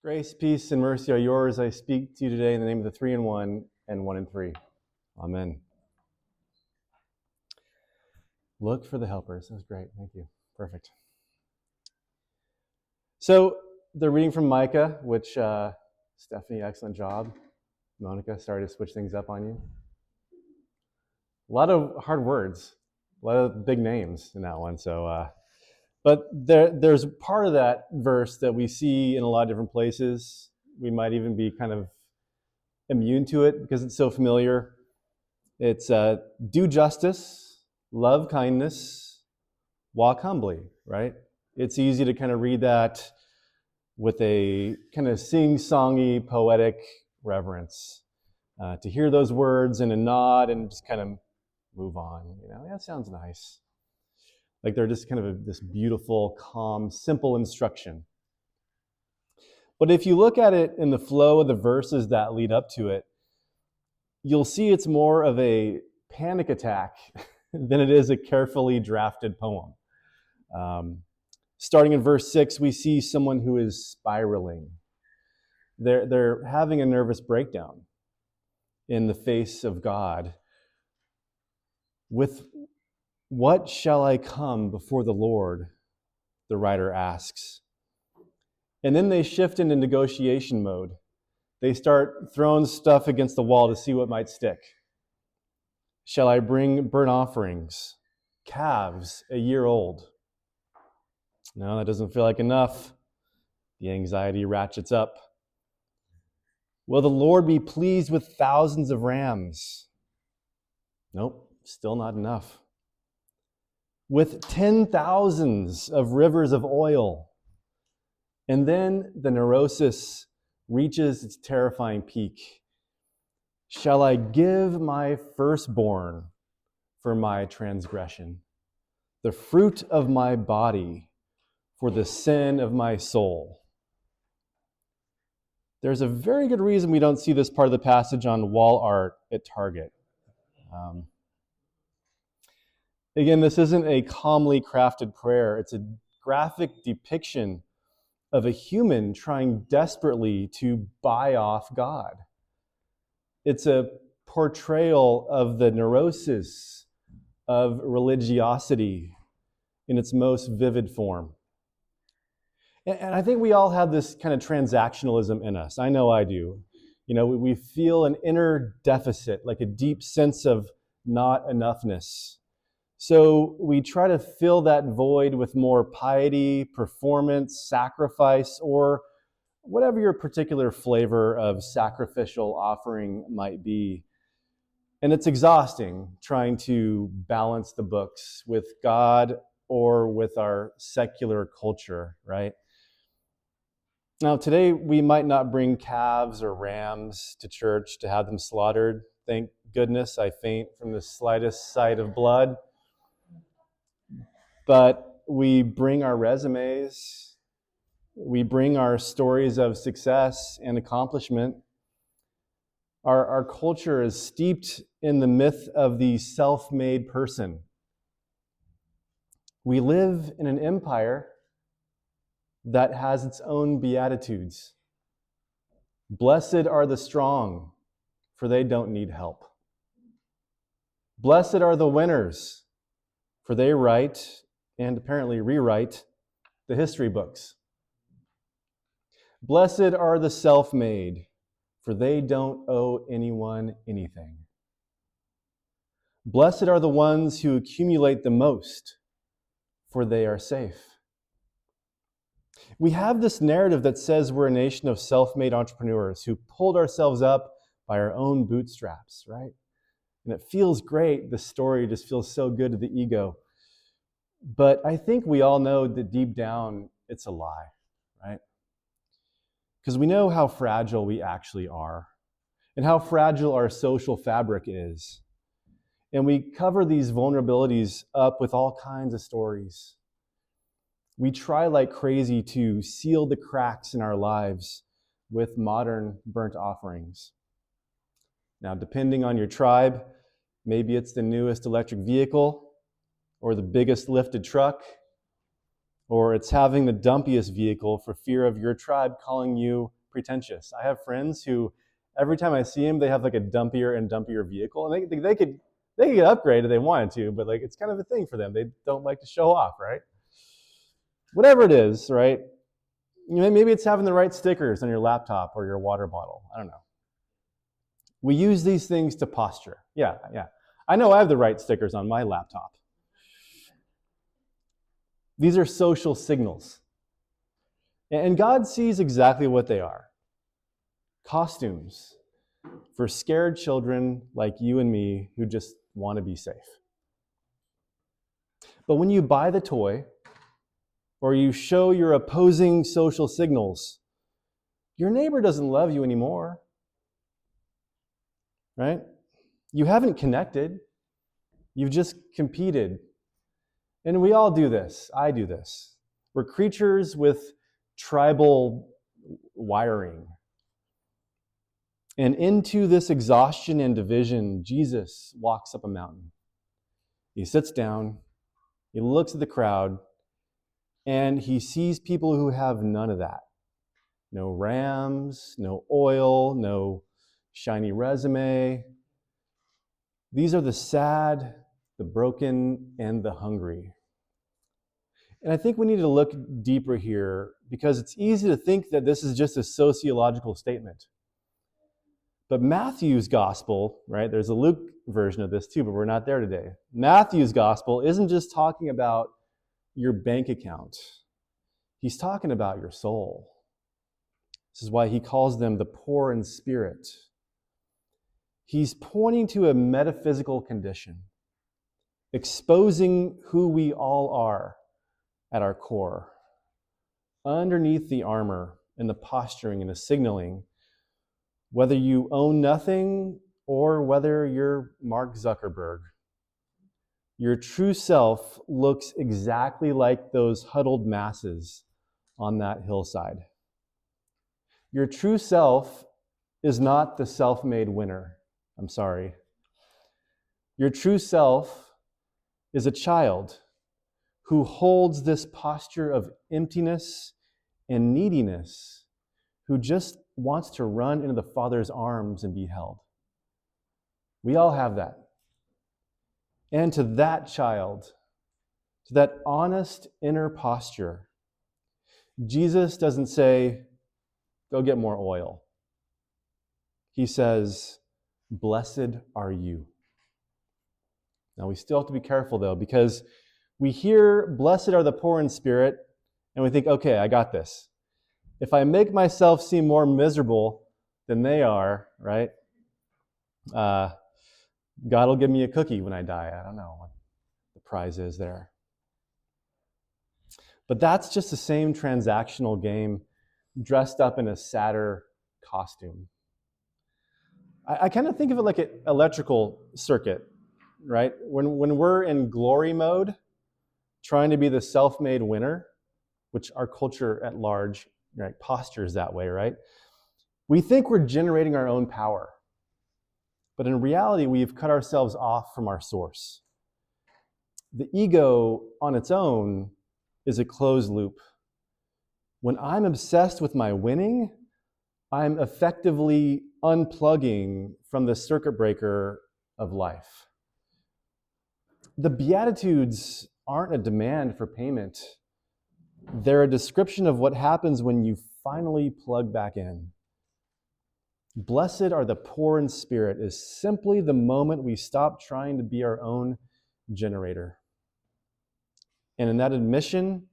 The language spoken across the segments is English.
Grace, peace, and mercy are yours. I speak to you today in the name of the three in one and one in three. Amen. Look for the helpers. That was great. Thank you. Perfect. So the reading from Micah, which Stephanie, excellent job. Monica, sorry to switch things up on you. A lot of hard words, a lot of big names in that one. But there's part of that verse that we see in a lot of different places. We might even be kind of immune to it because it's so familiar. It's do justice, love kindness, walk humbly, right? It's easy to kind of read that with a kind of sing-songy, poetic reverence. To hear those words and a nod and just kind of move on. That sounds nice. Like they're just kind of this beautiful, calm, simple instruction. But if you look at it in the flow of the verses that lead up to it, you'll see it's more of a panic attack than it is a carefully drafted poem. Starting in verse 6, we see someone who is spiraling. They're having a nervous breakdown in the face of God. With what shall I come before the Lord? The writer asks. And then they shift into negotiation mode. They start throwing stuff against the wall to see what might stick. Shall I bring burnt offerings, calves a year old? No, that doesn't feel like enough. The anxiety ratchets up. Will the Lord be pleased with thousands of rams? Nope, still not enough. With 10,000s of rivers of oil. And then the neurosis reaches its terrifying peak. Shall I give my firstborn for my transgression, the fruit of my body for the sin of my soul? There's a very good reason we don't see this part of the passage on wall art at Target. Again, this isn't a calmly crafted prayer. It's a graphic depiction of a human trying desperately to buy off God. It's a portrayal of the neurosis of religiosity in its most vivid form. And I think we all have this kind of transactionalism in us. I know I do. We feel an inner deficit, like a deep sense of not enoughness. So we try to fill that void with more piety, performance, sacrifice, or whatever your particular flavor of sacrificial offering might be. And it's exhausting trying to balance the books with God or with our secular culture, right? Now, today we might not bring calves or rams to church to have them slaughtered. Thank goodness I faint from the slightest sight of blood. But we bring our resumes, we bring our stories of success and accomplishment. Our culture is steeped in the myth of the self-made person. We live in an empire that has its own beatitudes. Blessed are the strong, for they don't need help. Blessed are the winners, for they write and apparently rewrite the history books. Blessed are the self-made, for they don't owe anyone anything. Blessed are the ones who accumulate the most, for they are safe. We have this narrative that says we're a nation of self-made entrepreneurs who pulled ourselves up by our own bootstraps, right? And it feels great. The story just feels so good to the ego. But I think we all know that deep down, it's a lie, right? Because we know how fragile we actually are and how fragile our social fabric is. And we cover these vulnerabilities up with all kinds of stories. We try like crazy to seal the cracks in our lives with modern burnt offerings. Now, depending on your tribe, maybe it's the newest electric vehicle or the biggest lifted truck, or it's having the dumpiest vehicle for fear of your tribe calling you pretentious. I have friends who, every time I see them, they have like a dumpier and dumpier vehicle, and they could get upgraded if they wanted to, but like it's kind of a thing for them. They don't like to show off, right? Whatever it is, right? Maybe it's having the right stickers on your laptop or your water bottle. I don't know. We use these things to posture. Yeah. I know I have the right stickers on my laptop. These are social signals. And God sees exactly what they are. Costumes for scared children like you and me who just want to be safe. But when you buy the toy, or you show your opposing social signals, your neighbor doesn't love you anymore, right? You haven't connected. You've just competed. And we all do this. I do this. We're creatures with tribal wiring. And into this exhaustion and division, Jesus walks up a mountain. He sits down, he looks at the crowd, and he sees people who have none of that. No rams, no oil, no shiny resume. These are the sad, the broken, and the hungry. And I think we need to look deeper here because it's easy to think that this is just a sociological statement. But Matthew's gospel, right, there's a Luke version of this too, but we're not there today. Matthew's gospel isn't just talking about your bank account. He's talking about your soul. This is why he calls them the poor in spirit. He's pointing to a metaphysical condition, exposing who we all are at our core. Underneath the armor and the posturing and the signaling, whether you own nothing or whether you're Mark Zuckerberg, your true self looks exactly like those huddled masses on that hillside. Your true self is not the self-made winner. I'm sorry. Your true self is a child who holds this posture of emptiness and neediness, who just wants to run into the Father's arms and be held. We all have that. And to that child, to that honest inner posture, Jesus doesn't say, go get more oil. He says, blessed are you. Now we still have to be careful though, because we hear, blessed are the poor in spirit, and we think, okay, I got this. If I make myself seem more miserable than they are, right? God will give me a cookie when I die. I don't know what the prize is there. But that's just the same transactional game dressed up in a sadder costume. I kind of think of it like an electrical circuit, right? When we're in glory mode, trying to be the self-made winner, which our culture at large, right, postures that way, right? We think we're generating our own power. But in reality, we've cut ourselves off from our source. The ego on its own is a closed loop. When I'm obsessed with my winning, I'm effectively unplugging from the circuit breaker of life. The Beatitudes aren't a demand for payment. They're a description of what happens when you finally plug back in. Blessed are the poor in spirit is simply the moment we stop trying to be our own generator. And in that admission,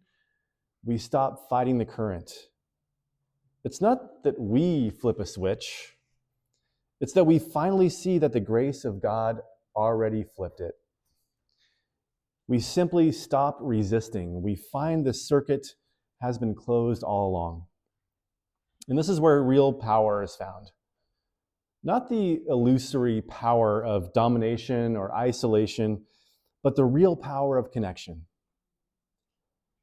we stop fighting the current. It's not that we flip a switch. It's that we finally see that the grace of God already flipped it. We simply stop resisting. We find the circuit has been closed all along. And this is where real power is found. Not the illusory power of domination or isolation, but the real power of connection.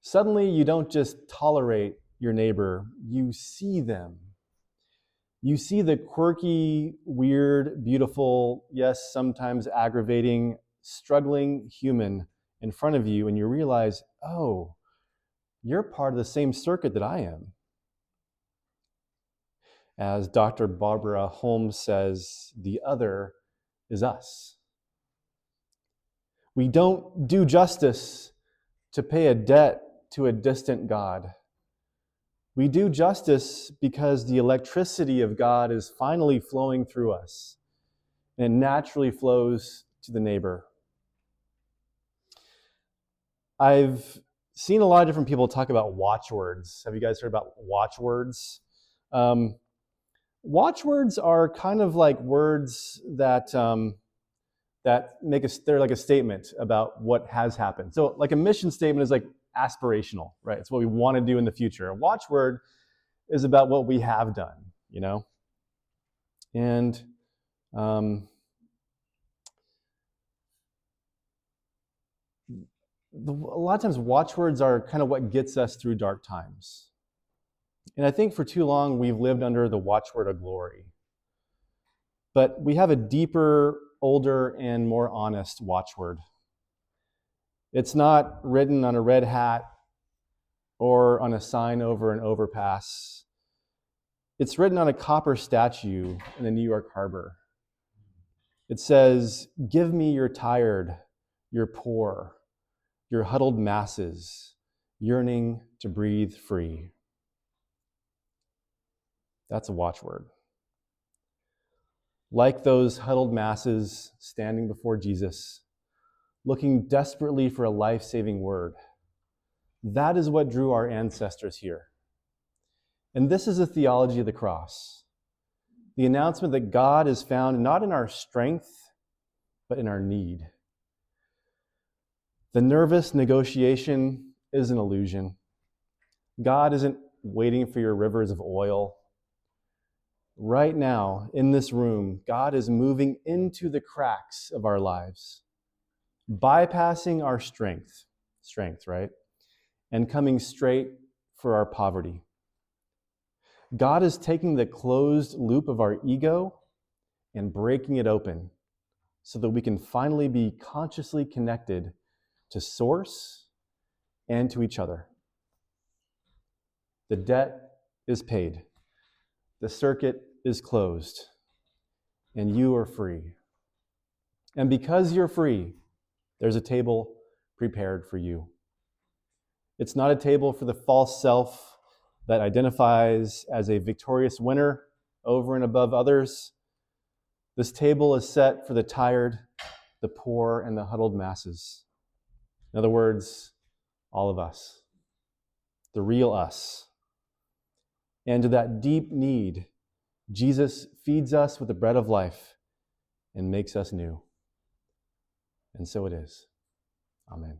Suddenly, you don't just tolerate your neighbor, you see them. You see the quirky, weird, beautiful, yes, sometimes aggravating, struggling human in front of you, and you realize, oh, You're part of the same circuit that I am. As Dr. Barbara Holmes says, the other is us. We don't do justice to pay a debt to a distant God. We do justice because the electricity of God is finally flowing through us, and it naturally flows to the neighbor. I've seen a lot of different people talk about watchwords. Have you guys heard about watchwords? Watchwords are kind of like words that they're like a statement about what has happened. So like a mission statement is like aspirational, right? It's what we want to do in the future. A watchword is about what we have done, you know? And a lot of times watchwords are kind of what gets us through dark times. And I think for too long we've lived under the watchword of glory. But we have a deeper, older, and more honest watchword. It's not written on a red hat or on a sign over an overpass. It's written on a copper statue in the New York harbor. It says, "Give me your tired, your poor, your huddled masses, yearning to breathe free." That's a watchword. Like those huddled masses standing before Jesus, looking desperately for a life-saving word. That is what drew our ancestors here. And this is the theology of the cross. The announcement that God is found not in our strength, but in our need. The nervous negotiation is an illusion. God isn't waiting for your rivers of oil. Right now, in this room, God is moving into the cracks of our lives, bypassing our strength, right? And coming straight for our poverty. God is taking the closed loop of our ego and breaking it open so that we can finally be consciously connected to Source and to each other. The debt is paid. The circuit is closed. And you are free. And because you're free, there's a table prepared for you. It's not a table for the false self that identifies as a victorious winner over and above others. This table is set for the tired, the poor, and the huddled masses. In other words, all of us, the real us. And to that deep need, Jesus feeds us with the bread of life and makes us new. And so it is. Amen.